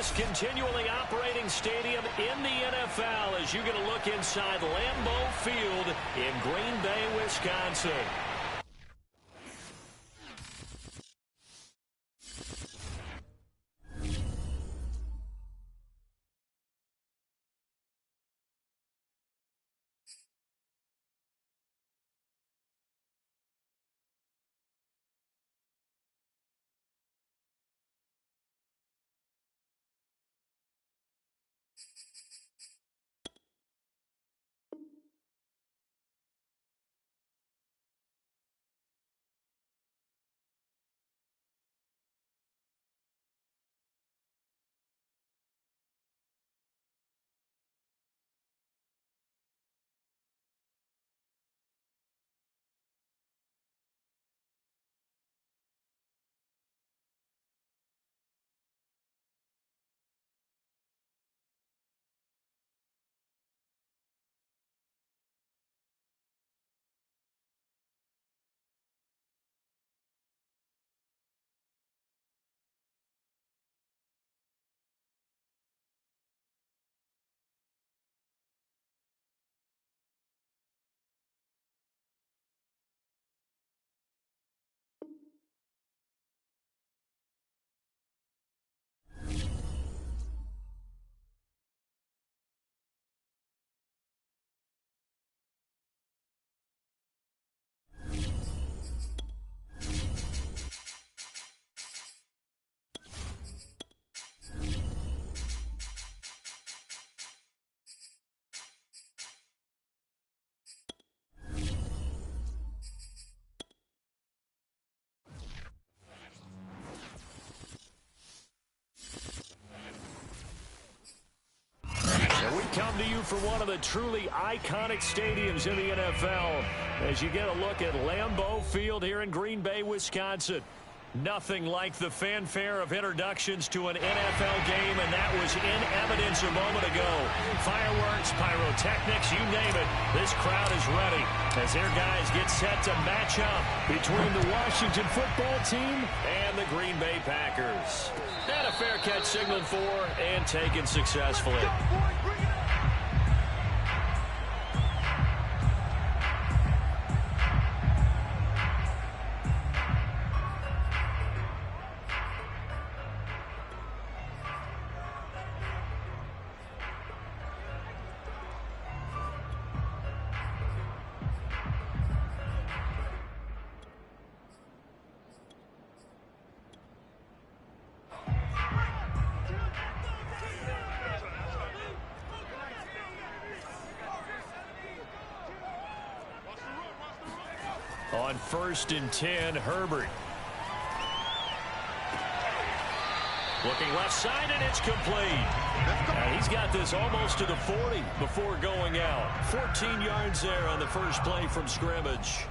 most continually operating stadium in the NFL as you get a look inside Lambeau Field in Green Bay, Wisconsin. Come to you from one of the truly iconic stadiums in the NFL as you get a look at Lambeau Field here in Green Bay, Wisconsin. Nothing like the fanfare of introductions to an NFL game, and that was in evidence a moment ago. Fireworks, pyrotechnics, you name it. This crowd is ready as their guys get set to match up between the Washington football team and the Green Bay Packers. And a fair catch signaled for and taken successfully. On 1st and 10, Herbert. Looking left side, and it's complete. And he's got this almost to the 40 before going out. 14 yards there on the first play from scrimmage.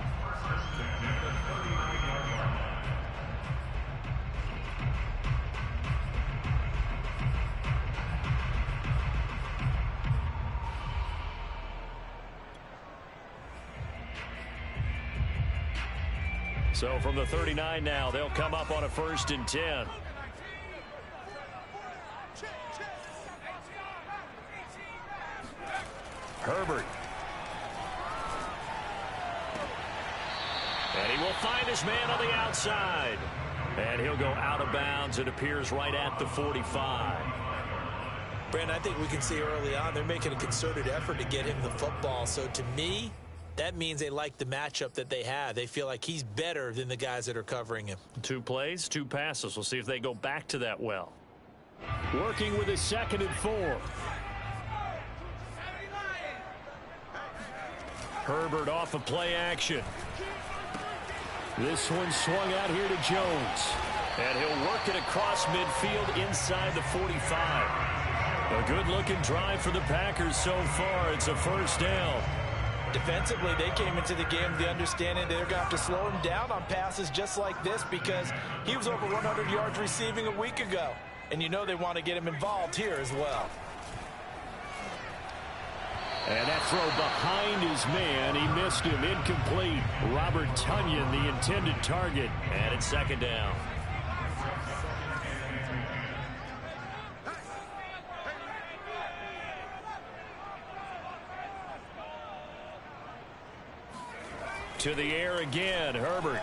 So from the 39 now, they'll come up on a 1st and 10. Herbert. And he will find his man on the outside. And he'll go out of bounds. It appears right at the 45. Brandon, I think we can see early on they're making a concerted effort to get him the football. So to me, that means they like the matchup that they have. They feel like he's better than the guys that are covering him. 2 plays, 2 passes. We'll see if they go back to that well. Working with his 2nd and 4. Herbert off of play action. This one swung out here to Jones. And he'll work it across midfield inside the 45. A good-looking drive for the Packers so far. It's a 1st down. Defensively, they came into the game with the understanding they're going to have to slow him down on passes just like this because he was over 100 yards receiving a week ago. And you know they want to get him involved here as well. And that throw behind his man. He missed him. Incomplete. Robert Tonyan, the intended target. And it's 2nd down. To the air again, Herbert.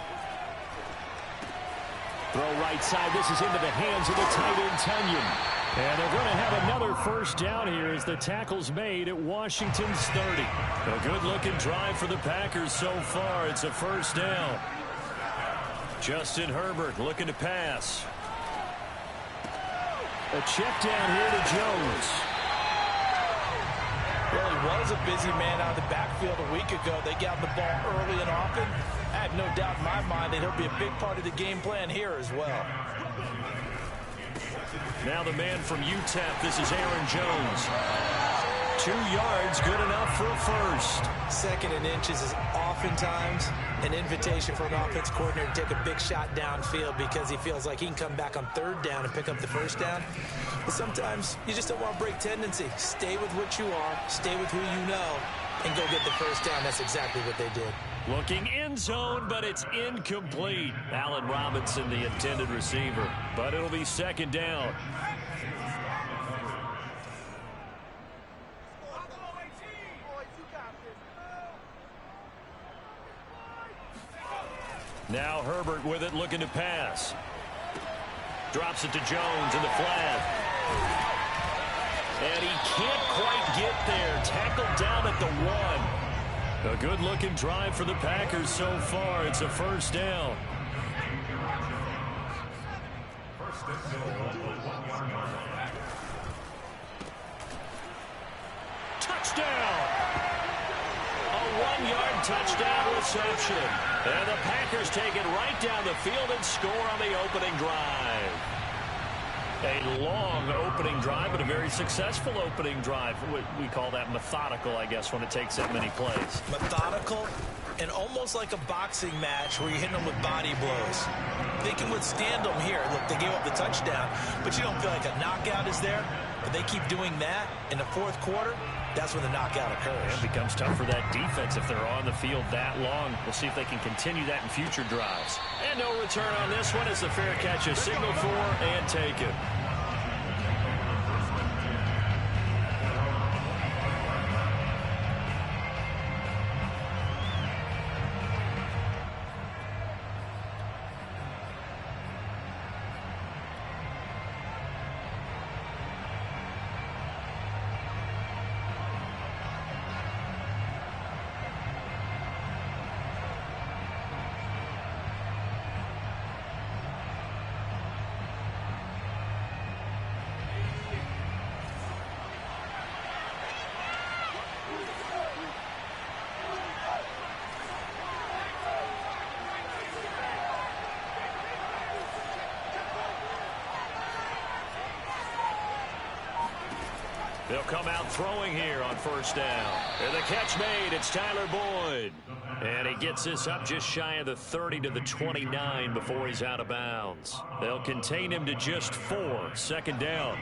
Throw right side. This is into the hands of the tight end, Tunyon. And they're going to have another first down here as the tackle's made at Washington's 30. A good-looking drive for the Packers so far. It's a first down. Justin Herbert looking to pass. A check down here to Jones. Well, he was a busy man out of the backfield a week ago. They got the ball early and often. I have no doubt in my mind that he'll be a big part of the game plan here as well. Now the man from UTEP, this is Aaron Jones. 2 yards, good enough for a first. 2nd and inches is oftentimes an invitation for an offense coordinator to take a big shot downfield because he feels like he can come back on 3rd down and pick up the first down. But sometimes you just don't want to break tendency. Stay with what you are, stay with who you know, and go get the first down. That's exactly what they did. Looking end zone, but it's incomplete. Allen Robinson, the intended receiver. But it'll be 2nd down. Now Herbert with it, looking to pass. Drops it to Jones in the flat. And he can't quite get there. Tackled down at the 1. A good-looking drive for the Packers so far. It's a first down. Touchdown! A 1-yard touchdown reception. And the Packers take it right down the field and score on the opening drive. A long opening drive, but a very successful opening drive. We call that methodical, I guess, when it takes that many plays. Methodical and almost like a boxing match where you're hitting them with body blows. They can withstand them here. Look, they gave up the touchdown, but you don't feel like a knockout is there. But they keep doing that in the 4th quarter. That's when the knockout occurs. It becomes tough for that defense if they're on the field that long. We'll see if they can continue that in future drives. And no return on this one. It's a fair catch, a signal for and take it. They'll come out throwing here on first down. And the catch made. It's Tyler Boyd. And he gets this up just shy of the 30 to the 29 before he's out of bounds. They'll contain him to just 4. 2nd down.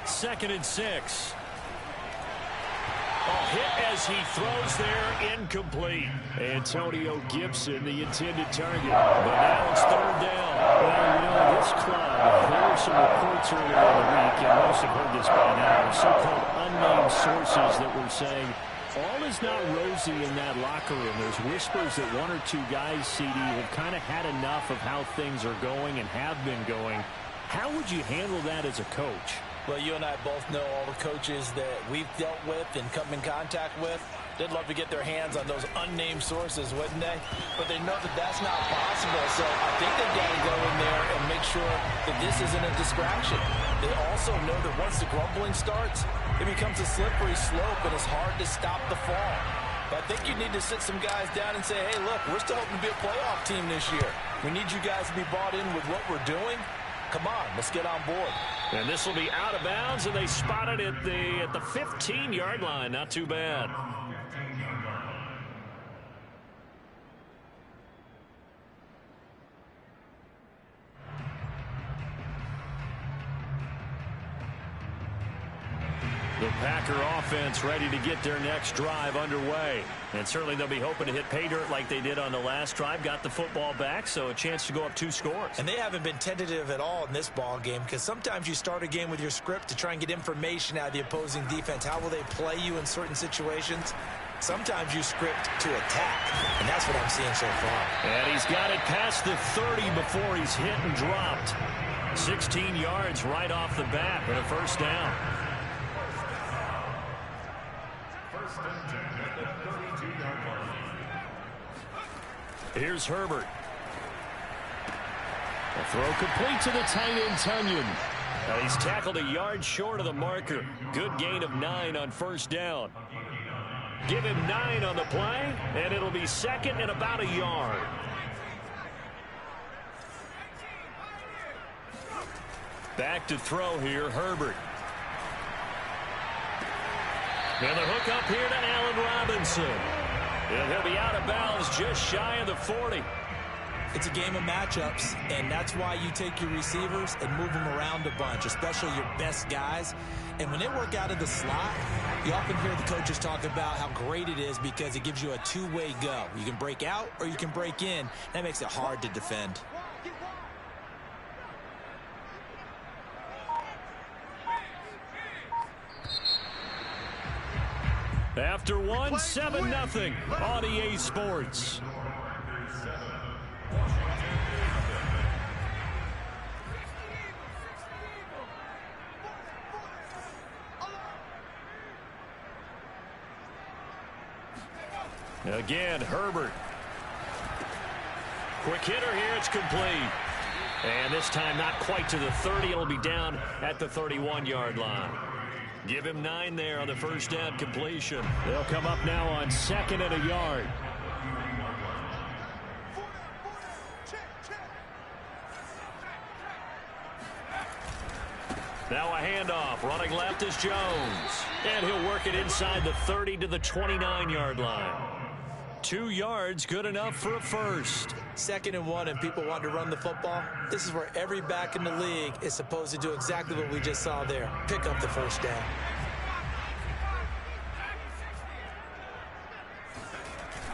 Second and 6. A hit as he throws there, incomplete. Antonio Gibson, the intended target. But now it's 3rd down. Well, this club, there were some reports earlier in the week, and most have heard this by now, so-called unnamed sources that were saying all is not rosy in that locker room. There's whispers that 1 or 2 guys, CD, have kind of had enough of how things are going and have been going. How would you handle that as a coach? Well, you and I both know all the coaches that we've dealt with and come in contact with. They'd love to get their hands on those unnamed sources, wouldn't they? But they know that that's not possible, so I think they've got to go in there and make sure that this isn't a distraction. They also know that once the grumbling starts, it becomes a slippery slope, and it's hard to stop the fall. But I think you need to sit some guys down and say, hey, look, we're still hoping to be a playoff team this year. We need you guys to be bought in with what we're doing. Come on, let's get on board. And this will be out of bounds, and they spot it at the 15-yard line. Not too bad. The Packer offense ready to get their next drive underway. And certainly they'll be hoping to hit pay dirt like they did on the last drive. Got the football back, so a chance to go up 2 scores. And they haven't been tentative at all in this ball game, because sometimes you start a game with your script to try and get information out of the opposing defense. How will they play you in certain situations? Sometimes you script to attack, and that's what I'm seeing so far. And he's got it past the 30 before he's hit and dropped. 16 yards right off the bat and a first down. Here's Herbert. A throw complete to the tight end, Tunyon. He's tackled a yard short of the marker. Good gain of 9 on first down. Give him 9 on the play, and it'll be second and about a yard. Back to throw here, Herbert. And the hook up here to Allen Robinson. And he'll be out of bounds just shy of the 40. It's a game of matchups, and that's why you take your receivers and move them around a bunch, especially your best guys. And when they work out of the slot, you often hear the coaches talk about how great it is because it gives you a two-way go. You can break out or you can break in. That makes it hard to defend. After one, 7-0 on EA Sports. Again, Herbert. Quick hitter here, it's complete. And this time not quite to the 30. It'll be down at the 31-yard line. Give him 9 there on the first down completion. They'll come up now on 2nd and a yard. Now a handoff. Running left is Jones. And he'll work it inside the 30 to the 29-yard line. 2 yards, good enough for a first. 2nd and 1, and people want to run the football. This is where every back in the league is supposed to do exactly what we just saw there. Pick up the first down.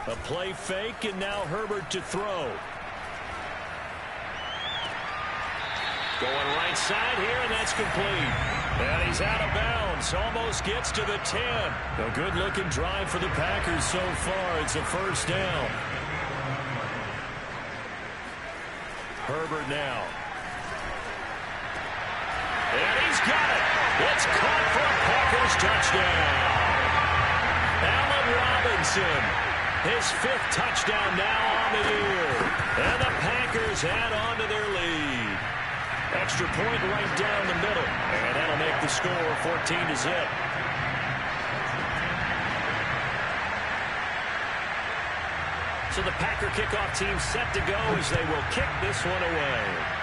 A play fake, and now Herbert to throw. Going right side here, and that's complete. And he's out of bounds. Almost gets to the 10. A good-looking drive for the Packers so far. It's a first down. Herbert now. And he's got it. It's caught for a Packers touchdown. Allen Robinson. His 5th touchdown now on the year. And the Packers add on to their lead. Extra point right down the middle. And that'll make the score 14-0. So the Packer kickoff team set to go as they will kick this one away.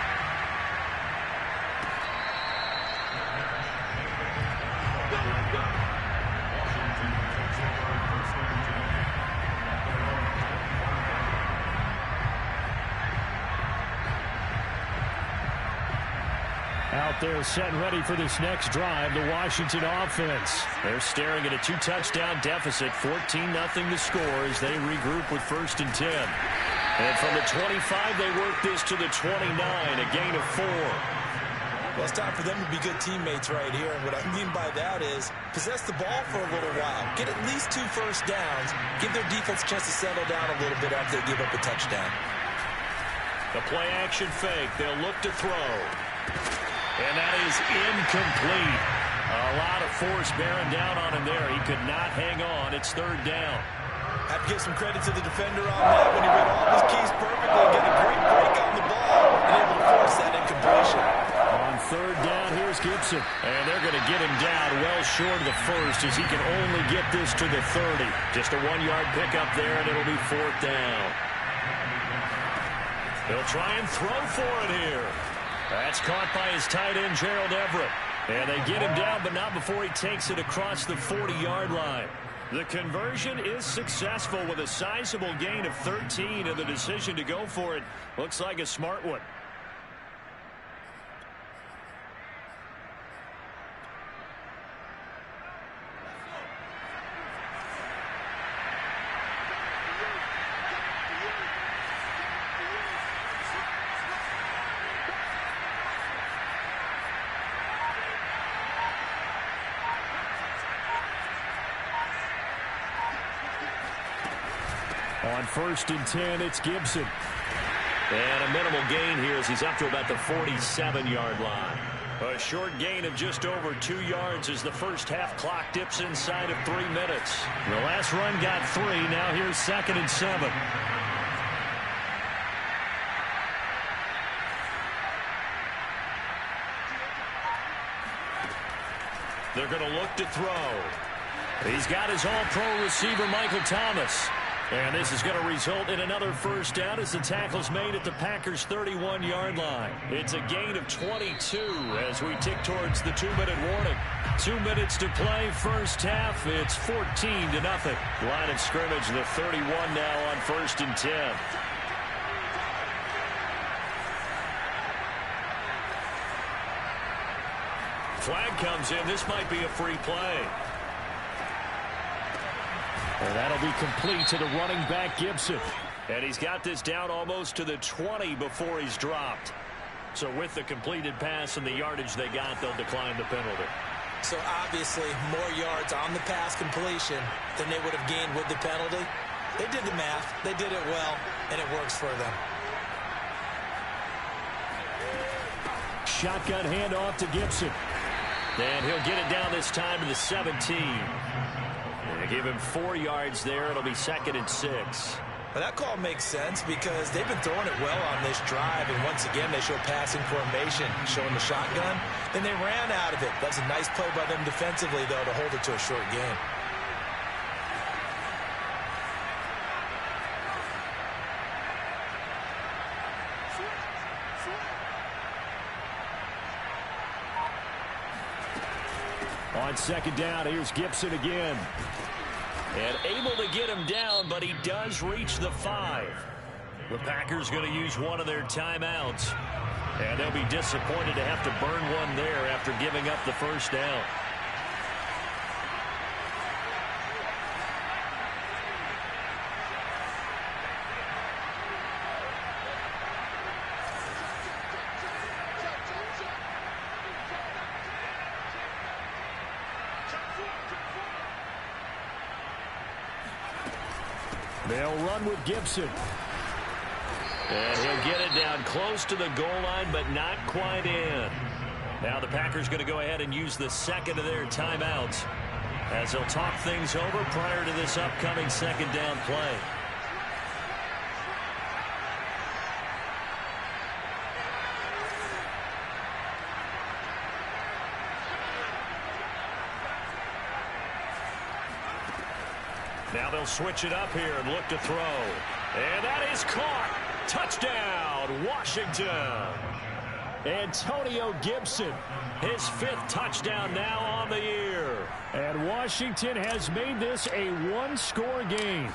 Out there set and ready for this next drive, the Washington offense. They're staring at a 2-touchdown deficit, 14-0 the score as they regroup with 1st and 10. And from the 25, they work this to the 29, a gain of 4. Well, it's time for them to be good teammates right here. And what I mean by that is possess the ball for a little while. Get at least 2 first downs. Give their defense a chance to settle down a little bit after they give up a touchdown. The play action fake. They'll look to throw. And that is incomplete. A lot of force bearing down on him there. He could not hang on. It's 3rd down. Have to give some credit to the defender on that when he read all of his keys perfectly and get a great break on the ball and able to force that incompletion. On 3rd down, here's Gibson. And they're going to get him down well short of the 1st as he can only get this to the 30. Just a 1-yard pickup there, and it'll be 4th down. They'll try and throw for it here. That's caught by his tight end, Gerald Everett. And they get him down, but not before he takes it across the 40-yard line. The conversion is successful with a sizable gain of 13, and the decision to go for it looks like a smart one. On 1st and 10, it's Gibson. And a minimal gain here as he's up to about the 47-yard line. A short gain of just over 2 yards as the first half clock dips inside of 3 minutes. The last run got 3. Now here's 2nd and 7. They're going to look to throw. He's got his all-pro receiver, Michael Thomas. And this is going to result in another first down as the tackle's made at the Packers' 31-yard line. It's a gain of 22 as we tick towards the 2-minute warning. 2 minutes to play, first half. It's 14-0. Line of scrimmage, the 31 now on 1st and 10. Flag comes in. This might be a free play. And that'll be complete to the running back, Gibson. And he's got this down almost to the 20 before he's dropped. So with the completed pass and the yardage they got, they'll decline the penalty. So obviously more yards on the pass completion than they would have gained with the penalty. They did the math. They did it well, and it works for them. Shotgun handoff to Gibson. And he'll get it down this time to the 17. They give him 4 yards there. It'll be 2nd and 6. Well, that call makes sense because they've been throwing it well on this drive, and once again they show passing formation, showing the shotgun. Then they ran out of it. That's a nice play by them defensively, though, to hold it to a short game. On 2nd down, here's Gibson again. And able to get him down, but he does reach the 5. The Packers going to use one of their timeouts. And they'll be disappointed to have to burn one there after giving up the first down. They'll run with Gibson. And he'll get it down close to the goal line, but not quite in. Now the Packers going to go ahead and use the second of their timeouts as they'll talk things over prior to this upcoming 2nd down play. Now they'll switch it up here and look to throw. And that is caught. Touchdown, Washington. Antonio Gibson, his 5th touchdown now on the year. And Washington has made this a 1-score game.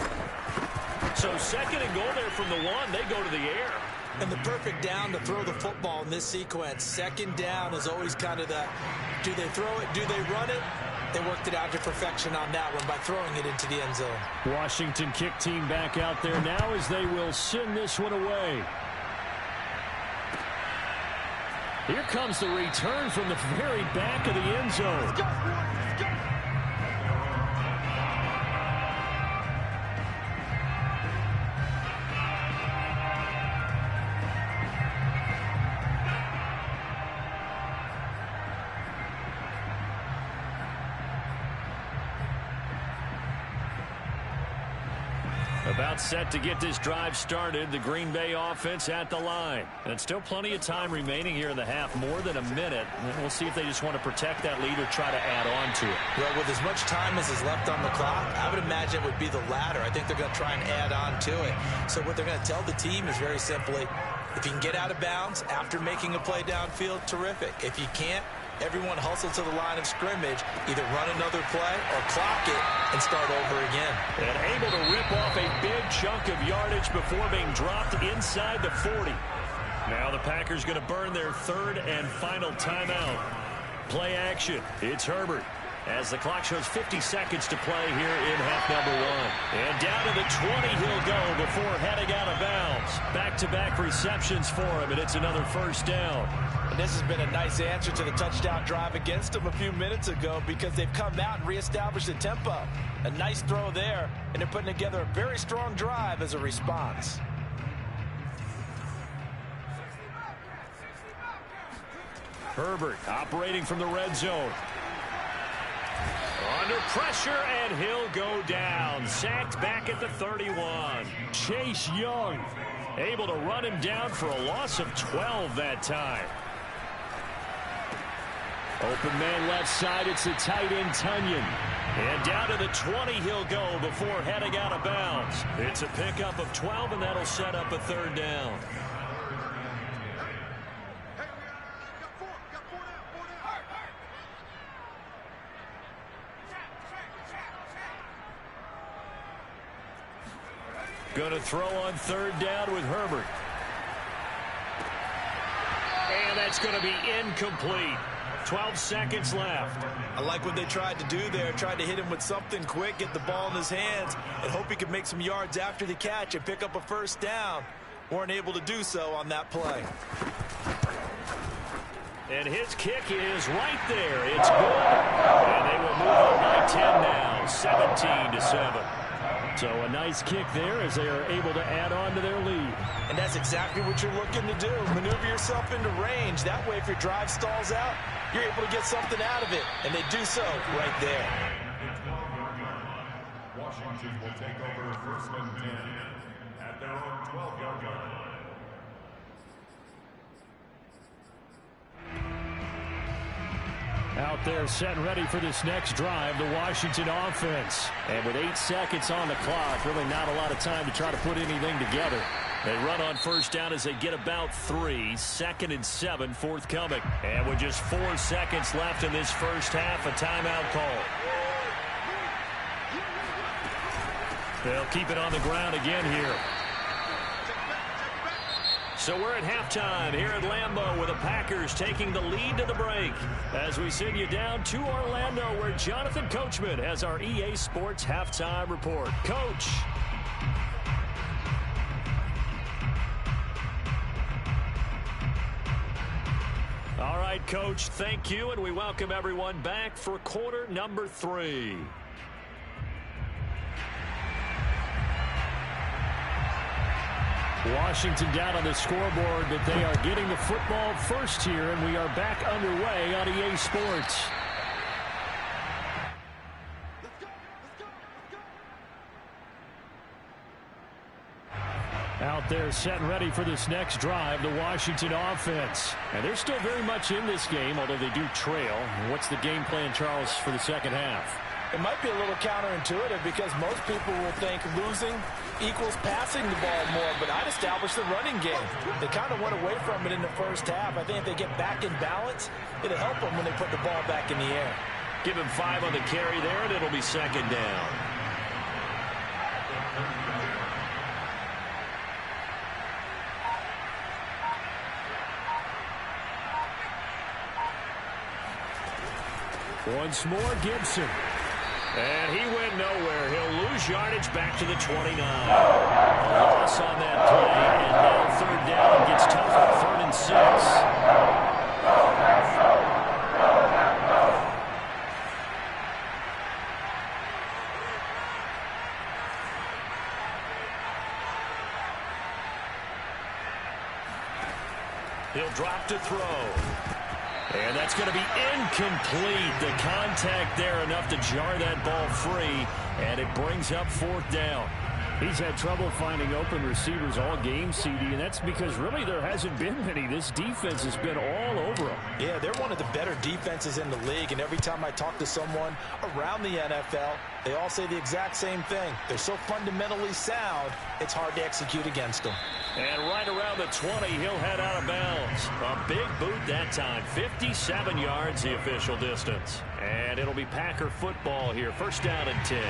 So 2nd and goal there from the 1. They go to the air. And the perfect down to throw the football in this sequence. 2nd down is always kind of the, do they throw it, do they run it? They worked it out to perfection on that one by throwing it into the end zone. Washington kick team back out there now as they will send this one away. Here comes the return from the very back of the end zone. Let's go. Let's go. About set to get this drive started. The Green Bay offense at the line. And still plenty of time remaining here in the half, more than a minute. And we'll see if they just want to protect that lead or try to add on to it. Well, with as much time as is left on the clock, I would imagine it would be the latter. I think they're going to try and add on to it. So what they're going to tell the team is very simply, if you can get out of bounds after making a play downfield, terrific. If you can't, everyone hustle to the line of scrimmage, either run another play or clock it and start over again. And able to rip off a big chunk of yardage before being dropped inside the 40. Now the Packers going to burn their 3rd and final timeout. Play action. It's Herbert. As the clock shows 50 seconds to play here in half number 1. And down to the 20 he'll go before heading out of bounds. Back-to-back receptions for him, and it's another first down. And this has been a nice answer to the touchdown drive against them a few minutes ago because they've come out and reestablished the tempo. A nice throw there, and they're putting together a very strong drive as a response. Herbert operating from the red zone. Under pressure, and he'll go down. Sacked back at the 31. Chase Young able to run him down for a loss of 12 that time. Open man left side. It's the tight end, Tunyon. And down to the 20 he'll go before heading out of bounds. It's a pickup of 12, and that'll set up a third down. Going to throw on third down with Herbert. And that's going to be incomplete. 12 seconds left. I like what they tried to do there. Tried to hit him with something quick, get the ball in his hands, and hope he could make some yards after the catch and pick up a first down. Weren't able to do so on that play. And his kick is right there. It's good. And they will move up by 10 now, 17-7. So a nice kick there as they are able to add on to their lead. And that's exactly what you're looking to do. Maneuver yourself into range. That way, if your drive stalls out, you're able to get something out of it. And they do so right there. Washington will take over first and 10 at their own 12-yard line. Out there set and ready for this next drive, the Washington offense. And with 8 seconds on the clock, really not a lot of time to try to put anything together. They run on first down as they get about 3. 2nd and 7 forthcoming. And with just 4 seconds left in this first half, a timeout call. They'll keep it on the ground again here. So we're at halftime here at Lambeau with the Packers taking the lead to the break. As we send you down to Orlando where Jonathan Coachman has our EA Sports halftime report. Coach. All right, Coach, thank you, and we welcome everyone back for quarter number 3. Washington down on the scoreboard, but they are getting the football first here, and we are back underway on EA Sports. Out there set and ready for this next drive, the Washington offense. And they're still very much in this game, although they do trail. What's the game plan, Charles, for the second half? It might be a little counterintuitive because most people will think losing equals passing the ball more, but I'd establish the running game. They kind of went away from it in the first half. I think if they get back in balance, it'll help them when they put the ball back in the air. Give him 5 on the carry there, and it'll be second down. Once more, Gibson. And he went nowhere. He'll lose yardage back to the 29. A loss on that play, and now third down. It gets tough on 3rd and 6. He'll drop to throw. And that's going to be incomplete. The contact there enough to jar that ball free, and it brings up 4th down. He's had trouble finding open receivers all game, CD, and that's because really there hasn't been many. This defense has been all over them. Yeah, they're one of the better defenses in the league, and every time I talk to someone around the NFL, they all say the exact same thing. They're so fundamentally sound, it's hard to execute against them. And right around the 20, he'll head out of bounds. A big boot that time. 57 yards, the official distance. And it'll be Packer football here. First down and 10.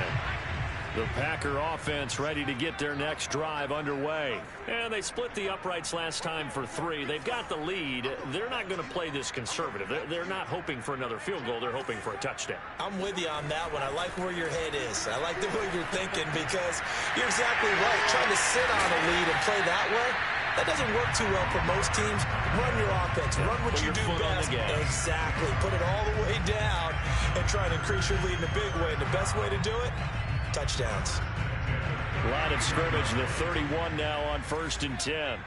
The Packer offense ready to get their next drive underway. And they split the uprights last time for 3. They've got the lead. They're not going to play this conservative. They're not hoping for another field goal. They're hoping for a touchdown. I'm with you on that one. I like where your head is. I like the way you're thinking because you're exactly right. Trying to sit on a lead and play that way, That doesn't work too well for most teams. Run your offense. Run what you do best. Exactly. Put it all the way down and try to increase your lead in a big way. And the best way to do it, touchdowns. Line of scrimmage, the 31 now on 1st and 10.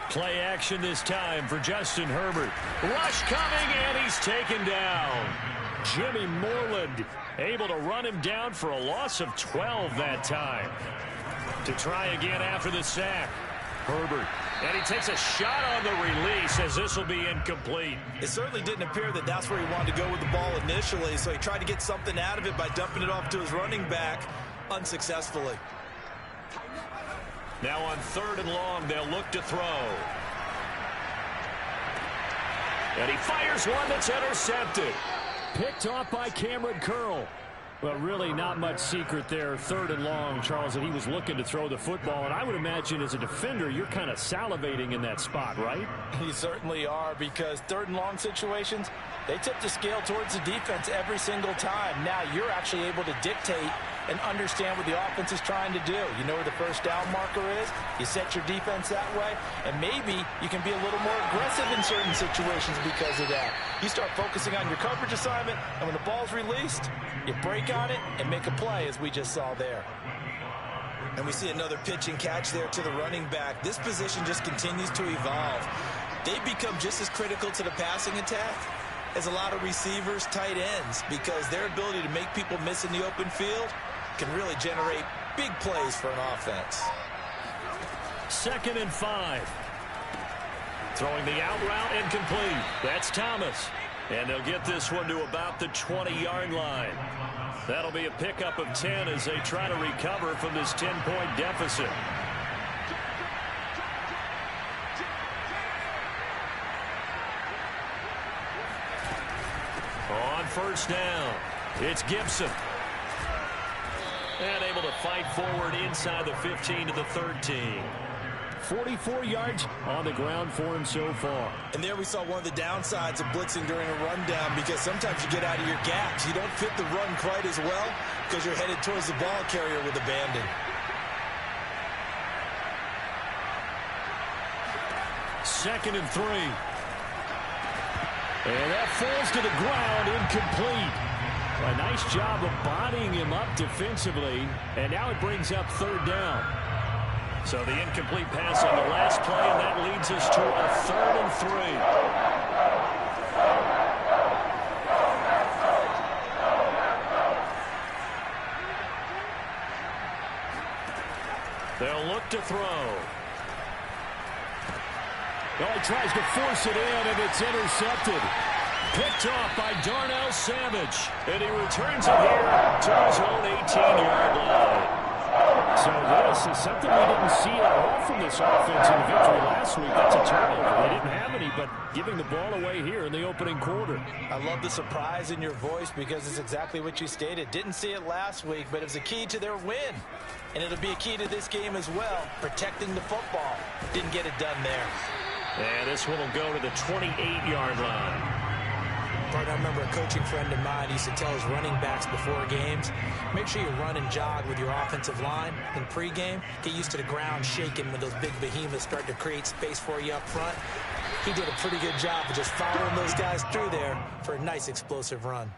Play action this time for Justin Herbert. Rush coming, and he's taken down. Jimmy Moreland able to run him down for a loss of 12 that time. To try again after the sack. Herbert. And he takes a shot on the release as this will be incomplete. It certainly didn't appear that that's where he wanted to go with the ball initially, so he tried to get something out of it by dumping it off to his running back unsuccessfully. Now on 3rd and long, they'll look to throw. And he fires one that's intercepted. Picked off by Cameron Curl. But really not much secret there. 3rd and long, Charles, that he was looking to throw the football. And I would imagine as a defender, you're kind of salivating in that spot, right? You certainly are, because 3rd and long situations, they tip the scale towards the defense every single time. Now you're actually able to dictate and understand what the offense is trying to do. You know where the first down marker is. You set your defense that way, and maybe you can be a little more aggressive in certain situations because of that. You start focusing on your coverage assignment, and when the ball's released, you break on it and make a play, as we just saw there. And we see another pitch and catch there to the running back. This position just continues to evolve. They become just as critical to the passing attack as a lot of receivers, tight ends, because their ability to make people miss in the open field can really generate big plays for an offense. 2nd and 5. Throwing the out route incomplete. That's Thomas. And they'll get this one to about the 20-yard line. That'll be a pickup of 10 as they try to recover from this 10-point deficit. On 1st down, it's Gibson. And able to fight forward inside the 15 to the 13. 44 yards on the ground for him so far. And there we saw one of the downsides of blitzing during a rundown, because sometimes you get out of your gaps. You don't fit the run quite as well because you're headed towards the ball carrier with abandon. 2nd and 3. And that falls to the ground, incomplete. A nice job of bodying him up defensively, and now it brings up 3rd down. So the incomplete pass on the last play, and that leads us to a 3rd and 3. They'll look to throw. Well, he tries to force it in, and it's intercepted. Picked off by Darnell Savage. And he returns it here to his own 18-yard line. So this is something we didn't see at all from this offense in the victory last week. That's a turnover. They didn't have any, but giving the ball away here in the opening quarter. I love the surprise in your voice, because it's exactly what you stated. Didn't see it last week, but it was a key to their win. And it'll be a key to this game as well, protecting the football. Didn't get it done there. And this one will go to the 28-yard line. I remember a coaching friend of mine used to tell his running backs before games, make sure you run and jog with your offensive line in pregame. Get used to the ground shaking when those big behemoths start to create space for you up front. He did a pretty good job of just following those guys through there for a nice explosive run.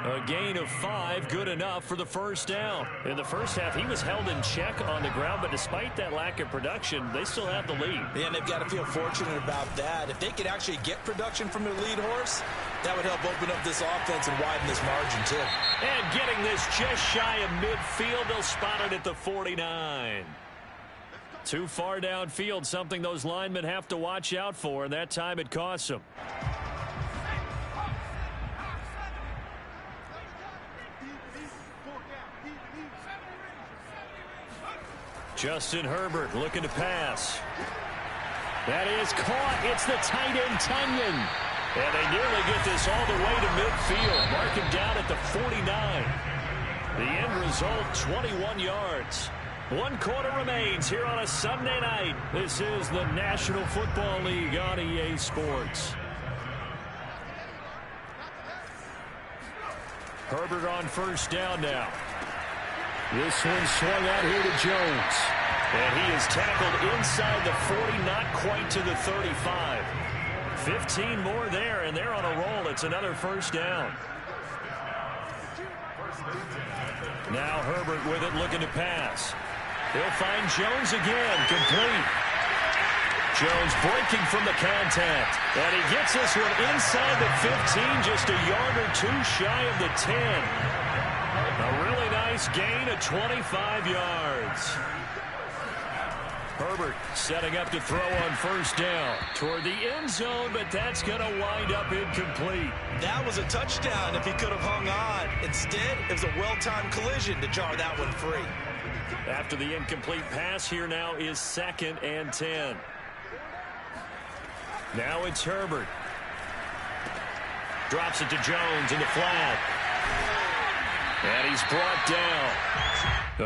A gain of 5, good enough for the 1st down. In the first half, he was held in check on the ground, but despite that lack of production, they still have the lead. Yeah, and they've got to feel fortunate about that. If they could actually get production from their lead horse, that would help open up this offense and widen this margin, too. And getting this just shy of midfield, they'll spot it at the 49. Too far downfield, something those linemen have to watch out for, and that time it costs them. Justin Herbert looking to pass. That is caught. It's the tight end, Tunyon. And they nearly get this all the way to midfield. Mark him down at the 49. The end result, 21 yards. 1 quarter remains here on a Sunday night. This is the National Football League on EA Sports. Herbert on 1st down now. This one swung out here to Jones. And he is tackled inside the 40, not quite to the 35. 15 more there, and they're on a roll. It's another first down. Now Herbert with it, looking to pass. He'll find Jones again, complete. Jones breaking from the contact. And he gets this one inside the 15, just a yard or two shy of the 10. A really nice gain of 25 yards. Herbert setting up to throw on first down toward the end zone, but that's going to wind up incomplete. That was a touchdown if he could have hung on. Instead, it was a well-timed collision to jar that one free. After the incomplete pass, here now is 2nd and 10. Now it's Herbert. Drops it to Jones in the flat. And he's brought down.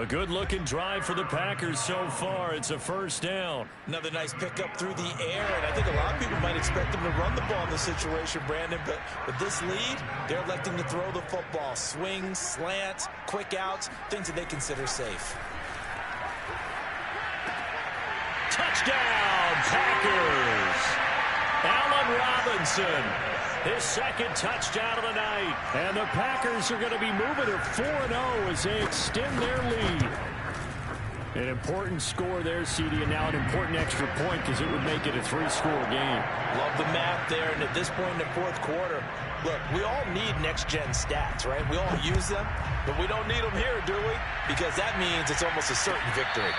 A good-looking drive for the Packers so far. It's a first down. Another nice pickup through the air, and I think a lot of people might expect them to run the ball in this situation, Brandon, but with this lead, they're electing to throw the football. Swings, slants, quick outs, things that they consider safe. Touchdown, Packers! Allen Robinson, his 2nd touchdown of the night. And the Packers are going to be moving to 4-0 as they extend their lead. An important score there, CD, and now an important extra point because it would make it a 3-score game. Love the math there, and at this point in the fourth quarter, look, we all need next-gen stats, right? We all use them, but we don't need them here, do we? Because that means it's almost a certain victory.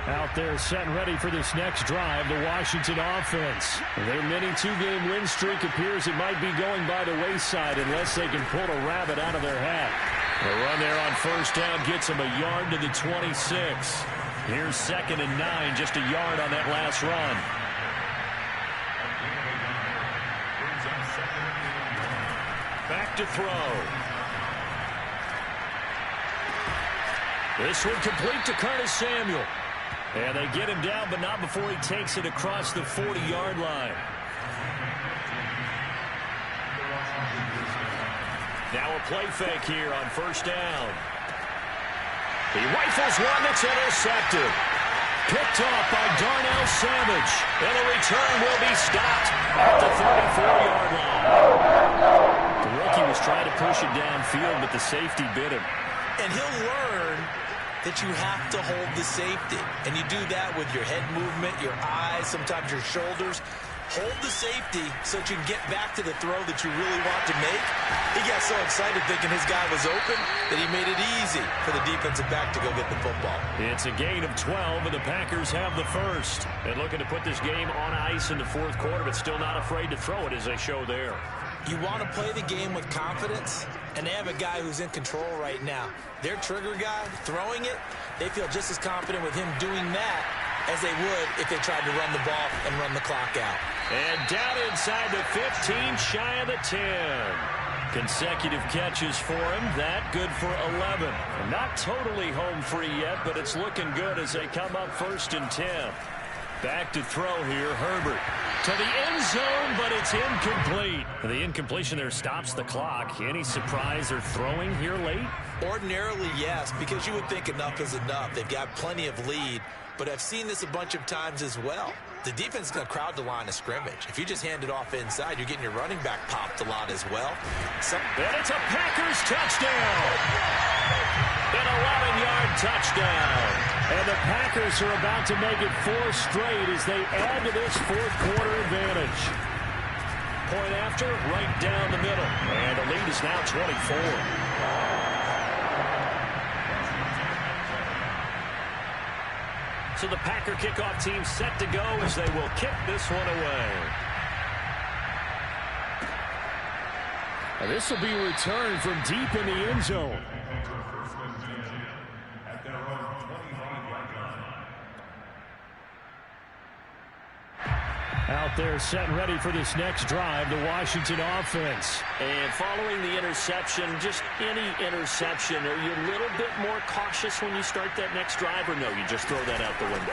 Out there set and ready for this next drive, the Washington offense. Their mini 2-game win streak appears it might be going by the wayside unless they can pull a rabbit out of their hat. The run there on first down gets them a yard to the 26. Here's 2nd and 9, just a yard on that last run. Back to throw. This one complete to Curtis Samuel. And they get him down, but not before he takes it across the 40-yard line. Now a play fake here on first down. He rifles one that's intercepted. Picked off by Darnell Savage. And the return will be stopped at the 34-yard line. The rookie was trying to push it downfield, but the safety bit him. And he'll learn that you have to hold the safety. And you do that with your head movement, your eyes, sometimes your shoulders. Hold the safety so that you can get back to the throw that you really want to make. He got so excited thinking his guy was open that he made it easy for the defensive back to go get the football. It's a gain of 12, and the Packers have the first. And looking to put this game on ice in the fourth quarter, but still not afraid to throw it as they show there. You want to play the game with confidence, and they have a guy who's in control right now. Their trigger guy, throwing it, they feel just as confident with him doing that as they would if they tried to run the ball and run the clock out. And down inside the 15, shy of the 10. Consecutive catches for him. That good for 11. Not totally home free yet, but it's looking good as they come up 1st and 10. Back to throw here, Herbert. To the end zone, but it's incomplete. The incompletion there stops the clock. Any surprise they're throwing here late? Ordinarily, yes, because you would think enough is enough. They've got plenty of lead, but I've seen this a bunch of times as well. The defense is going to crowd the line of scrimmage. If you just hand it off inside, you're getting your running back popped a lot as well. And it's a Packers touchdown. An 11-yard touchdown. And the Packers are about to make it 4 straight as they add to this fourth quarter advantage. Point after, right down the middle. And the lead is now 24. So the Packer kickoff team set to go as they will kick this one away. And this will be returned from deep in the end zone. Out there set and ready for this next drive, the Washington offense. And following the interception, just any interception, are you a little bit more cautious when you start that next drive, or no, you just throw that out the window?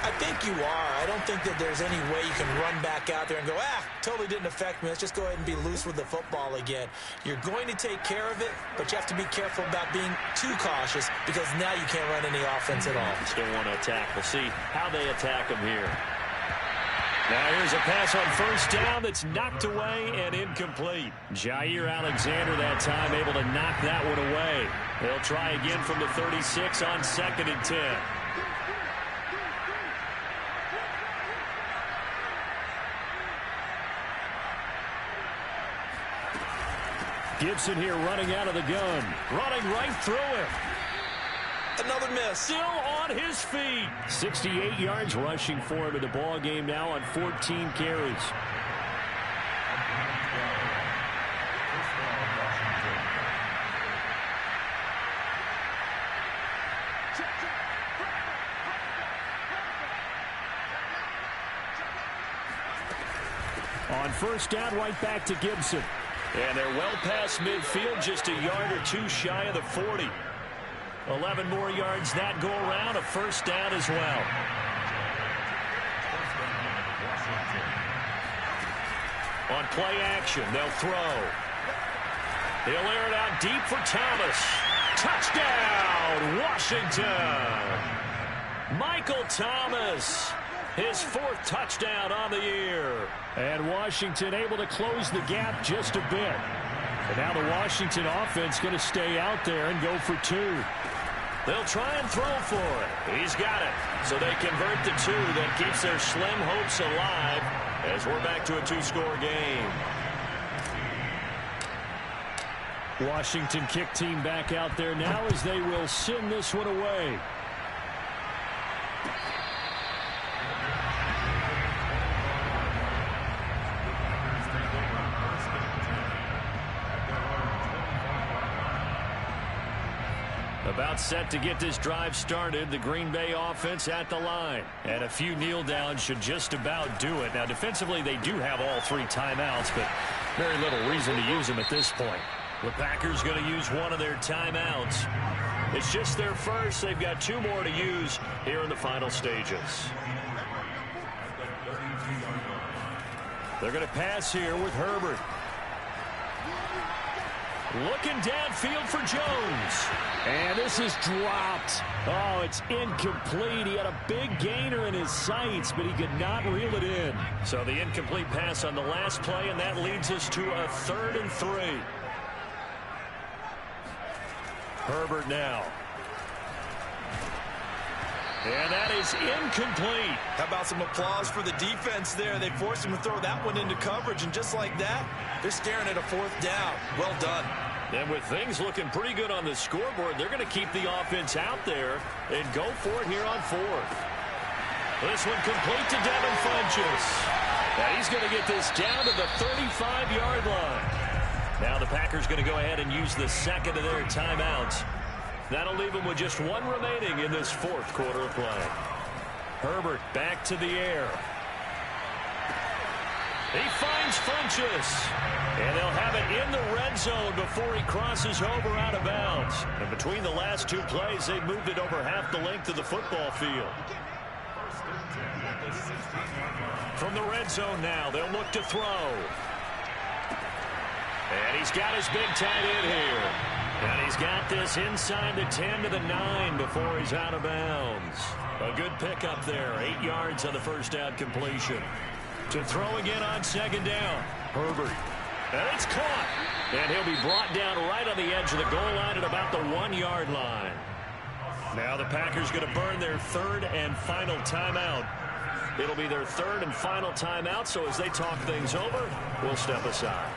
I think you are. I don't think that there's any way you can run back out there and go, totally didn't affect me. Let's just go ahead and be loose with the football again. You're going to take care of it, but you have to be careful about being too cautious because now you can't run any offense at all. Still want to attack. We'll see how they attack them here. Now here's a pass on first down that's knocked away and incomplete. Jair Alexander that time able to knock that one away. They'll try again from the 36 on 2nd and 10. Gibson here running out of the gun. Running right through him. Another miss. Still on his feet. 68 yards rushing for him in the ball game now on 14 carries. On first down, right back to Gibson. And they're well past midfield, just a yard or two shy of the 40. 11 more yards that go around, a first down as well. On play action, they'll throw. They'll air it out deep for Thomas. Touchdown, Washington! Michael Thomas, his 4th touchdown on the year. And Washington able to close the gap just a bit. And now the Washington offense going to stay out there and go for 2. They'll try and throw for it. He's got it. So they convert the 2. That keeps their slim hopes alive as we're back to a 2-score game. Washington kick team back out there now as they will send this one away. About set to get this drive started. The Green Bay offense at the line. And a few kneel downs should just about do it. Now, defensively, they do have all 3 timeouts, but very little reason to use them at this point. The Packers going to use one of their timeouts. It's just their first. They've got 2 more to use here in the final stages. They're going to pass here with Herbert. Looking downfield for Jones. And this is dropped. Oh, it's incomplete. He had a big gainer in his sights, but he could not reel it in. So the incomplete pass on the last play, and that leads us to a 3rd and 3. Herbert now. And that is incomplete. How about some applause for the defense there? They forced him to throw that one into coverage, and just like that, they're staring at a 4th down. Well done. And with things looking pretty good on the scoreboard, they're going to keep the offense out there and go for it here on 4th. This one complete to Devin Funchess. Now he's going to get this down to the 35-yard line. Now the Packers going to go ahead and use the 2nd of their timeouts. That'll leave them with just 1 remaining in this 4th quarter of play. Herbert back to the air. He finds Funchess. And they'll have it in the red zone before he crosses over out of bounds. And between the last 2 plays, they've moved it over half the length of the football field. From the red zone now, they'll look to throw. And he's got his big tight end here. And he's got this inside the 10 to the 9 before he's out of bounds. A good pickup there. 8 yards on the first down completion. To throw again on 2nd down. Herbert. And it's caught. And he'll be brought down right on the edge of the goal line at about the 1-yard line. Now the Packers going to burn their 3rd and final timeout. It'll be their 3rd and final timeout, so as they talk things over, we'll step aside.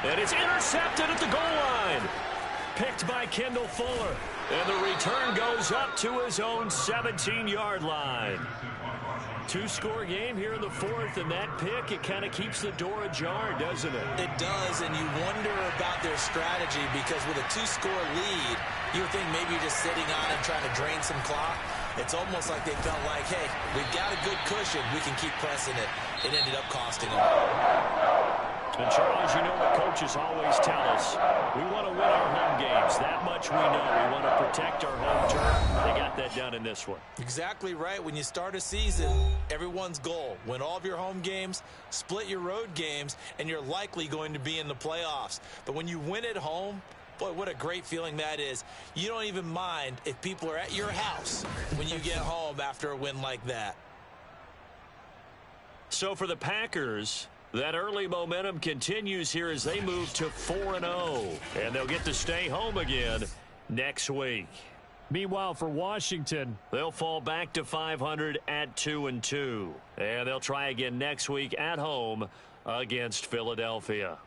And it's intercepted at the goal line. Picked by Kendall Fuller. And the return goes up to his own 17-yard line. 2-score game here in the 4th, and that pick, it kind of keeps the door ajar, doesn't it? It does, and you wonder about their strategy because with a 2-score lead, you would think maybe you're just sitting on and trying to drain some clock. It's almost like they felt like, hey, we've got a good cushion. We can keep pressing it. It ended up costing them. And, Charles, you know what coaches always tell us. We want to win our home games. That much we know. We want to protect our home turf. They got that done in this one. Exactly right. When you start a season, everyone's goal, win all of your home games, split your road games, and you're likely going to be in the playoffs. But when you win at home, boy, what a great feeling that is. You don't even mind if people are at your house when you get home after a win like that. So for the Packers, that early momentum continues here as they move to 4-0. And they'll get to stay home again next week. Meanwhile, for Washington, they'll fall back to 500 at 2-2. And they'll try again next week at home against Philadelphia.